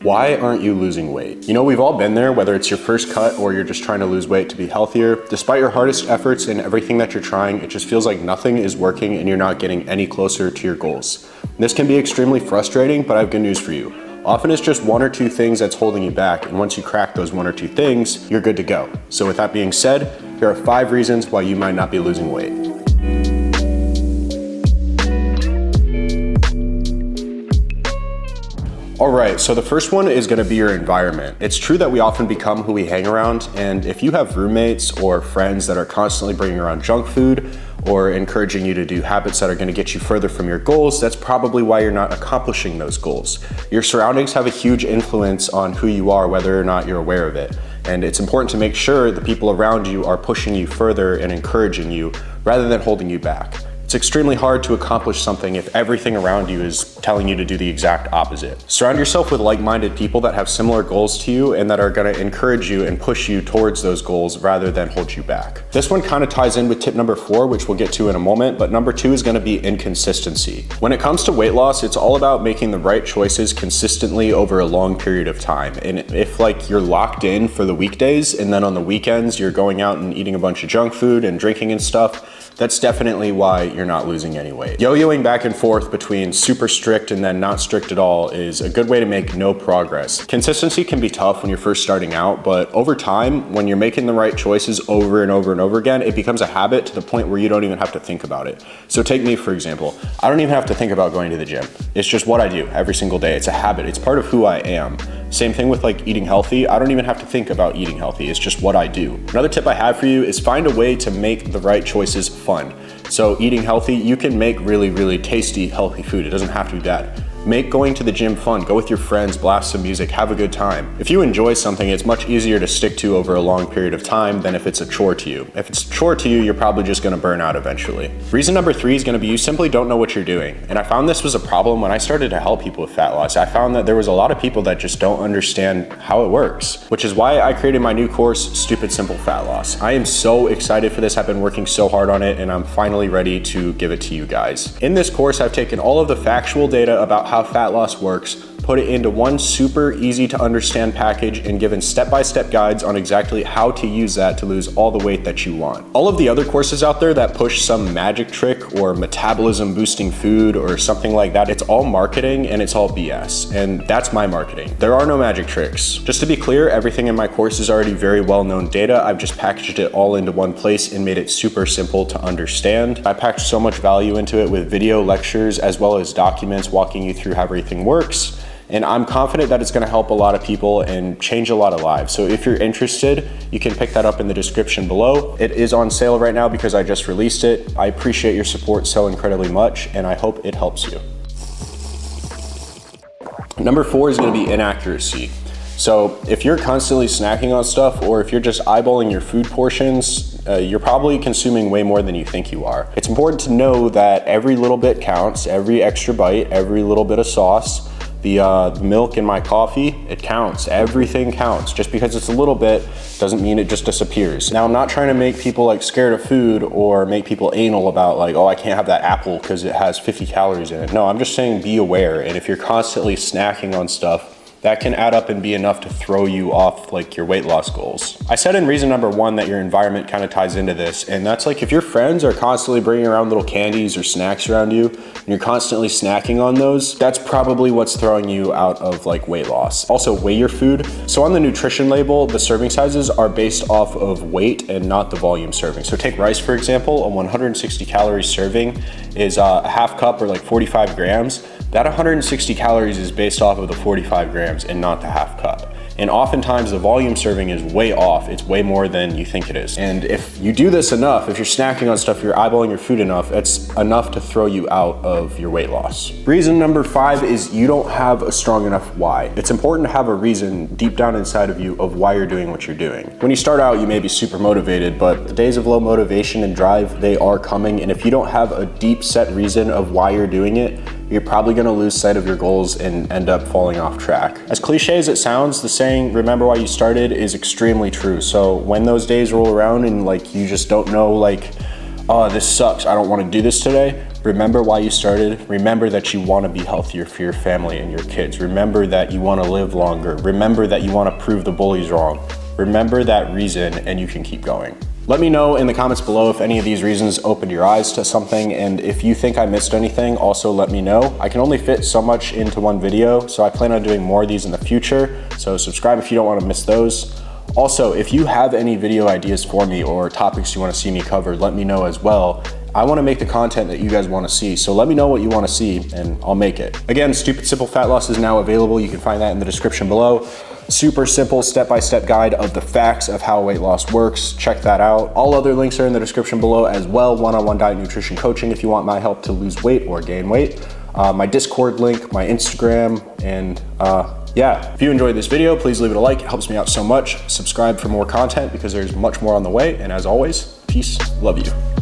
Why aren't you losing weight? You know, we've all been there, whether it's your first cut or you're just trying to lose weight to be healthier. Despite your hardest efforts and everything that you're trying, it just feels like nothing is working and you're not getting any closer to your goals. This can be extremely frustrating, but I have good news for you. Often it's just one or two things that's holding you back, and once you crack those one or two things, you're good to go. So with that being said, here are 5 reasons why you might not be losing weight. All right, so the first one is gonna be your environment. It's true that we often become who we hang around, and if you have roommates or friends that are constantly bringing around junk food or encouraging you to do habits that are gonna get you further from your goals, that's probably why you're not accomplishing those goals. Your surroundings have a huge influence on who you are, whether or not you're aware of it. And it's important to make sure the people around you are pushing you further and encouraging you rather than holding you back. It's extremely hard to accomplish something if everything around you is telling you to do the exact opposite. Surround yourself with like-minded people that have similar goals to you and that are gonna encourage you and push you towards those goals rather than hold you back. This one kind of ties in with tip number 4, which we'll get to in a moment, but number 2 is gonna be inconsistency. When it comes to weight loss, it's all about making the right choices consistently over a long period of time. And if you're locked in for the weekdays and then on the weekends you're going out and eating a bunch of junk food and drinking and stuff, that's definitely why you're not losing any weight. Yo-yoing back and forth between super strict and then not strict at all is a good way to make no progress. Consistency can be tough when you're first starting out, but over time, when you're making the right choices over and over and over again, it becomes a habit to the point where you don't even have to think about it. So take me, for example. I don't even have to think about going to the gym. It's just what I do every single day. It's a habit. It's part of who I am. Same thing with eating healthy. I don't even have to think about eating healthy. It's just what I do. Another tip I have for you is find a way to make the right choices fun. So eating healthy, you can make really, really tasty, healthy food. It doesn't have to be bad. Make going to the gym fun. Go with your friends, blast some music, have a good time. If you enjoy something, it's much easier to stick to over a long period of time than if it's a chore to you. If it's a chore to you, you're probably just gonna burn out eventually. Reason number 3 is gonna be you simply don't know what you're doing. And I found this was a problem when I started to help people with fat loss. I found that there was a lot of people that just don't understand how it works, which is why I created my new course, Stupid Simple Fat Loss. I am so excited for this. I've been working so hard on it and I'm finally ready to give it to you guys. In this course, I've taken all of the factual data about how fat loss works, put it into one super easy to understand package and given step-by-step guides on exactly how to use that to lose all the weight that you want. All of the other courses out there that push some magic trick or metabolism boosting food or something like that, it's all marketing and it's all BS. And that's my marketing. There are no magic tricks. Just to be clear, everything in my course is already very well-known data. I've just packaged it all into one place and made it super simple to understand. I packed so much value into it with video lectures as well as documents walking you through how everything works. And I'm confident that it's gonna help a lot of people and change a lot of lives. So if you're interested, you can pick that up in the description below. It is on sale right now because I just released it. I appreciate your support so incredibly much and I hope it helps you. Number 4 is gonna be inaccuracy. So if you're constantly snacking on stuff or if you're just eyeballing your food portions, you're probably consuming way more than you think you are. It's important to know that every little bit counts, every extra bite, every little bit of sauce, the milk in my coffee, it counts. Everything counts. Just because it's a little bit doesn't mean it just disappears. Now, I'm not trying to make people scared of food or make people anal about oh, I can't have that apple because it has 50 calories in it. No, I'm just saying be aware. And if you're constantly snacking on stuff, that can add up and be enough to throw you off your weight loss goals. I said in reason number 1 that your environment kind of ties into this, and that's if your friends are constantly bringing around little candies or snacks around you, and you're constantly snacking on those, that's probably what's throwing you out of weight loss. Also, weigh your food. So on the nutrition label, the serving sizes are based off of weight and not the volume serving. So take rice, for example, a 160 calorie serving is a half cup or 45 grams. That 160 calories is based off of the 45 grams and not the half cup. And oftentimes the volume serving is way off. It's way more than you think it is. And if you do this enough, if you're snacking on stuff, you're eyeballing your food enough, that's enough to throw you out of your weight loss. Reason number 5 is you don't have a strong enough why. It's important to have a reason deep down inside of you of why you're doing what you're doing. When you start out, you may be super motivated, but the days of low motivation and drive, they are coming. And if you don't have a deep set reason of why you're doing it, you're probably gonna lose sight of your goals and end up falling off track. As cliche as it sounds, the saying, remember why you started, is extremely true. So when those days roll around and you just don't know oh, this sucks, I don't wanna do this today, Remember why you started. Remember that you want to be healthier for your family and your kids. Remember that you want to live longer. Remember that you want to prove the bullies wrong. Remember that reason and you can keep going. Let me know in the comments below if any of these reasons opened your eyes to something, and if you think I missed anything, also let me know. I can only fit so much into one video, so I plan on doing more of these in the future, so subscribe if you don't want to miss those. Also, if you have any video ideas for me or topics you want to see me cover, let me know as well. I want to make the content that you guys want to see, so let me know what you want to see and I'll make it. Again, Stupid Simple Fat Loss is now available. You can find that in the description below. Super simple step-by-step guide of the facts of how weight loss works. Check that out. All other links are in the description below as well. One-on-one diet nutrition coaching if you want my help to lose weight or gain weight. My Discord link, my Instagram, and yeah. If you enjoyed this video, please leave it a like. It helps me out so much. Subscribe for more content because there's much more on the way. And as always, peace, love you.